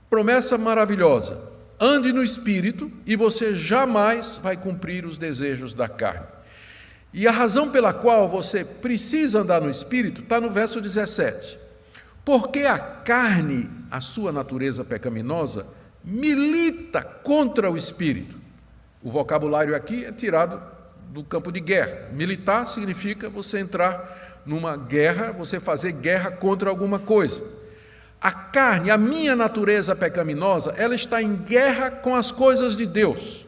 Promessa maravilhosa: ande no Espírito e você jamais vai cumprir os desejos da carne. E a razão pela qual você precisa andar no Espírito está no verso 17. Porque a carne, a sua natureza pecaminosa, milita contra o Espírito. O vocabulário aqui é tirado do campo de guerra. Militar significa você entrar numa guerra, você fazer guerra contra alguma coisa. A carne, a minha natureza pecaminosa, ela está em guerra com as coisas de Deus.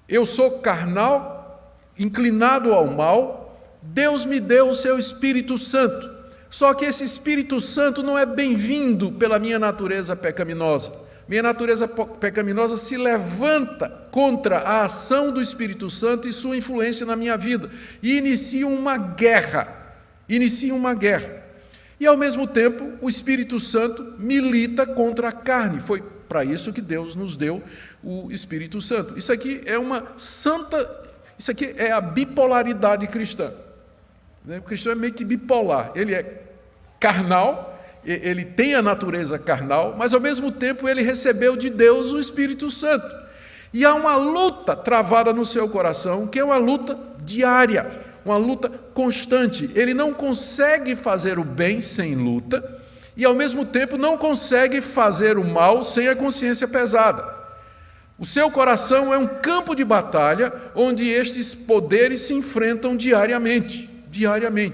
Eu sou carnal, inclinado ao mal. Deus me deu o seu Espírito Santo. Só que esse Espírito Santo não é bem-vindo pela minha natureza pecaminosa. Minha natureza pecaminosa se levanta contra a ação do Espírito Santo e sua influência na minha vida. E inicia uma guerra. E, ao mesmo tempo, o Espírito Santo milita contra a carne. Foi para isso que Deus nos deu o Espírito Santo. Isso aqui é a bipolaridade cristã. O cristão é meio que bipolar. Ele é carnal, ele tem a natureza carnal, mas, ao mesmo tempo, ele recebeu de Deus o Espírito Santo. E há uma luta travada no seu coração, que é uma luta diária, uma luta constante. Ele não consegue fazer o bem sem luta e, ao mesmo tempo, não consegue fazer o mal sem a consciência pesada. O seu coração é um campo de batalha onde estes poderes se enfrentam diariamente.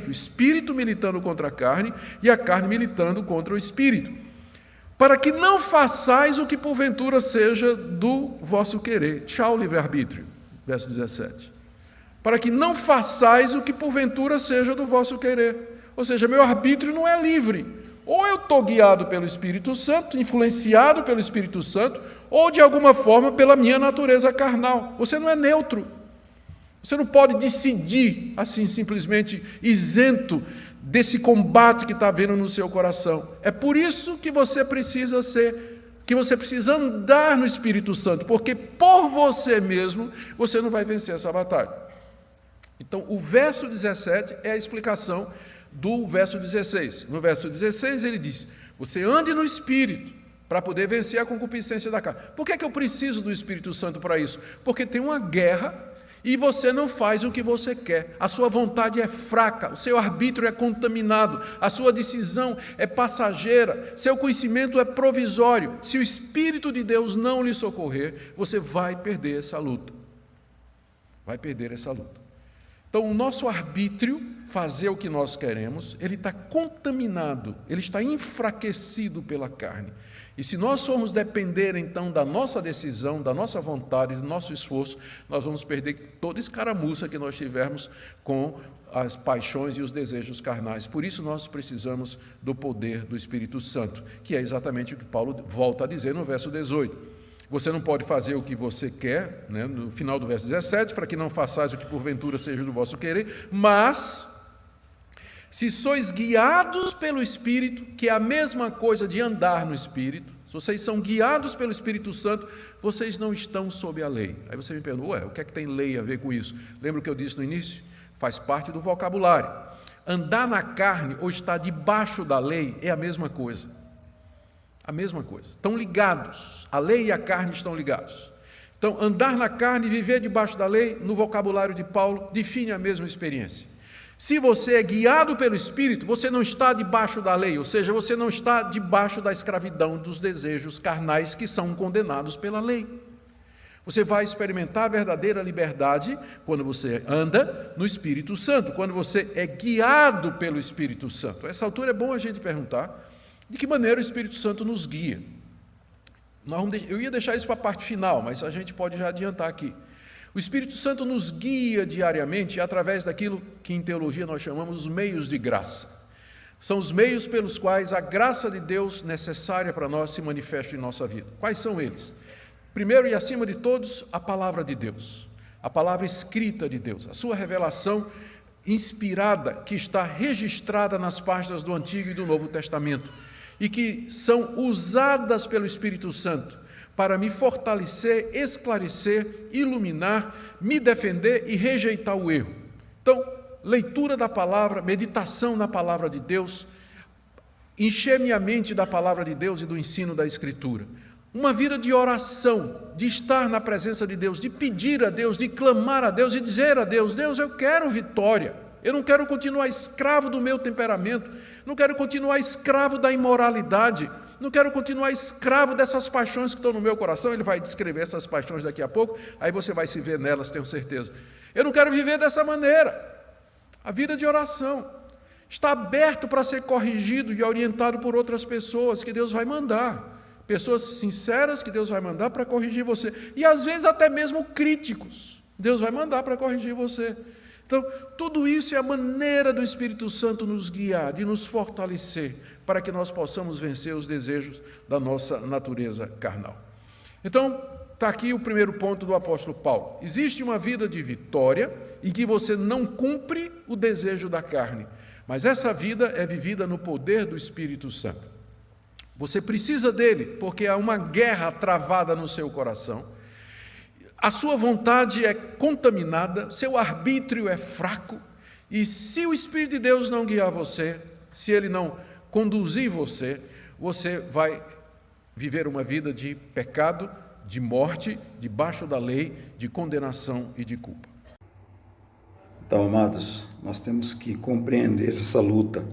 O Espírito militando contra a carne e a carne militando contra o Espírito. Para que não façais o que porventura seja do vosso querer. Tchau, livre-arbítrio. Verso 17. Para que não façais o que porventura seja do vosso querer. Ou seja, meu arbítrio não é livre. Ou eu estou guiado pelo Espírito Santo, influenciado pelo Espírito Santo, ou de alguma forma pela minha natureza carnal. Você não é neutro. Você não pode decidir assim simplesmente isento desse combate que está havendo no seu coração. É por isso que você precisa andar no Espírito Santo, porque por você mesmo você não vai vencer essa batalha. Então, o verso 17 é a explicação do verso 16. No verso 16 ele diz: você ande no Espírito para poder vencer a concupiscência da carne. Por que eu preciso do Espírito Santo para isso? Porque tem uma guerra e você não faz o que você quer. A sua vontade é fraca, o seu arbítrio é contaminado, a sua decisão é passageira, seu conhecimento é provisório. Se o Espírito de Deus não lhe socorrer, você vai perder essa luta. Então, o nosso arbítrio, fazer o que nós queremos, ele está contaminado, ele está enfraquecido pela carne. E se nós formos depender, então, da nossa decisão, da nossa vontade, do nosso esforço, nós vamos perder toda a escaramuça que nós tivermos com as paixões e os desejos carnais. Por isso, nós precisamos do poder do Espírito Santo, que é exatamente o que Paulo volta a dizer no verso 18. Você não pode fazer o que você quer, né, no final do verso 17, para que não façais o que porventura seja do vosso querer, mas se sois guiados pelo Espírito, que é a mesma coisa de andar no Espírito, se vocês são guiados pelo Espírito Santo, vocês não estão sob a lei. Aí você me pergunta, o que é que tem lei a ver com isso? Lembra o que eu disse no início? Faz parte do vocabulário. Andar na carne ou estar debaixo da lei é a mesma coisa. Estão ligados. A lei e a carne estão ligados. Então, andar na carne e viver debaixo da lei, no vocabulário de Paulo, define a mesma experiência. Se você é guiado pelo Espírito, você não está debaixo da lei, ou seja, você não está debaixo da escravidão dos desejos carnais que são condenados pela lei. Você vai experimentar a verdadeira liberdade quando você anda no Espírito Santo, quando você é guiado pelo Espírito Santo. A essa altura é bom a gente perguntar de que maneira o Espírito Santo nos guia. Eu ia deixar isso para a parte final, mas a gente pode já adiantar aqui. O Espírito Santo nos guia diariamente através daquilo que em teologia nós chamamos os meios de graça. São os meios pelos quais a graça de Deus necessária para nós se manifesta em nossa vida. Quais são eles? Primeiro e acima de todos, a palavra de Deus, a palavra escrita de Deus, a sua revelação inspirada que está registrada nas páginas do Antigo e do Novo Testamento e que são usadas pelo Espírito Santo para me fortalecer, esclarecer, iluminar, me defender e rejeitar o erro. Então, leitura da palavra, meditação na palavra de Deus, encher minha mente da palavra de Deus e do ensino da Escritura. Uma vida de oração, de estar na presença de Deus, de pedir a Deus, de clamar a Deus e dizer a Deus: Deus, eu quero vitória. Eu não quero continuar escravo do meu temperamento, não quero continuar escravo da imoralidade, não quero continuar escravo dessas paixões que estão no meu coração. Ele vai descrever essas paixões daqui a pouco, aí você vai se ver nelas, tenho certeza. Eu não quero viver dessa maneira. A vida de oração está aberto para ser corrigido e orientado por outras pessoas que Deus vai mandar. Pessoas sinceras que Deus vai mandar para corrigir você. E às vezes até mesmo críticos, Deus vai mandar para corrigir você. Então, tudo isso é a maneira do Espírito Santo nos guiar, de nos fortalecer, para que nós possamos vencer os desejos da nossa natureza carnal. Então, está aqui o primeiro ponto do apóstolo Paulo. Existe uma vida de vitória em que você não cumpre o desejo da carne, mas essa vida é vivida no poder do Espírito Santo. Você precisa dele, porque há uma guerra travada no seu coração. A sua vontade é contaminada, seu arbítrio é fraco, e se o Espírito de Deus não guiar você, se ele não conduzir você, você vai viver uma vida de pecado, de morte, debaixo da lei, de condenação e de culpa. Então, amados, nós temos que compreender essa luta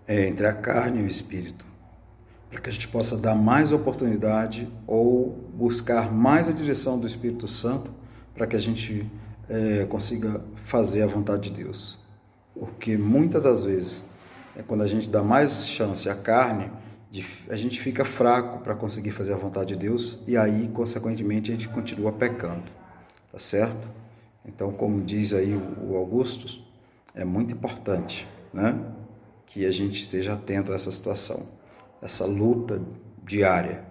entre a carne e o Espírito, para que a gente possa dar mais oportunidade ou buscar mais a direção do Espírito Santo, para que a gente consiga fazer a vontade de Deus. Porque muitas das vezes, quando a gente dá mais chance à carne, a gente fica fraco para conseguir fazer a vontade de Deus, e aí, consequentemente, a gente continua pecando, tá certo? Então, como diz aí o Augusto, é muito importante, né, que a gente esteja atento a essa situação, essa luta diária.